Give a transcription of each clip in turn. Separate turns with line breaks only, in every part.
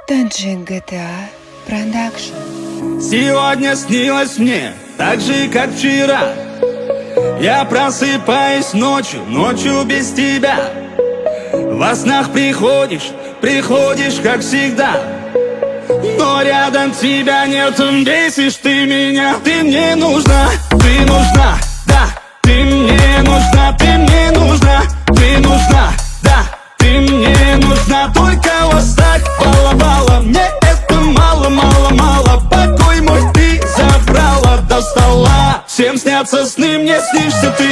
Танжик GTA Production.
Сегодня снилось мне так же, как вчера. Я просыпаюсь ночью без тебя. Во снах приходишь, как всегда. Но рядом тебя нет, бесишь ты меня. Ты мне нужна, да. Ты мне нужна, да. Ты мне нужна, только вот так баловала. Мне это мало. Покой мой ты забрала до стола. Всем снятся сны, мне снишься ты.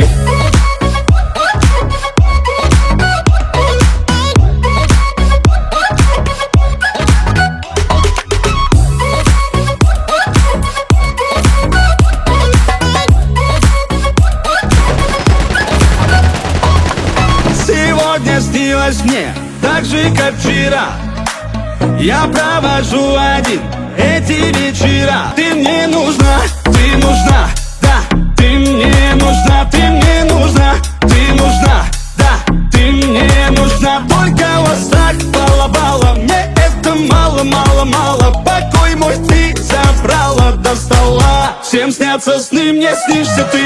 Сегодня снилось мне так же, как вчера. Я провожу один эти вечера. Ты мне нужна, да. Ты мне нужна, да. Ты мне нужна, только вот так баловала. Мне это мало. Покой мой ты забрала до стола. Всем снятся сны, мне снишься ты.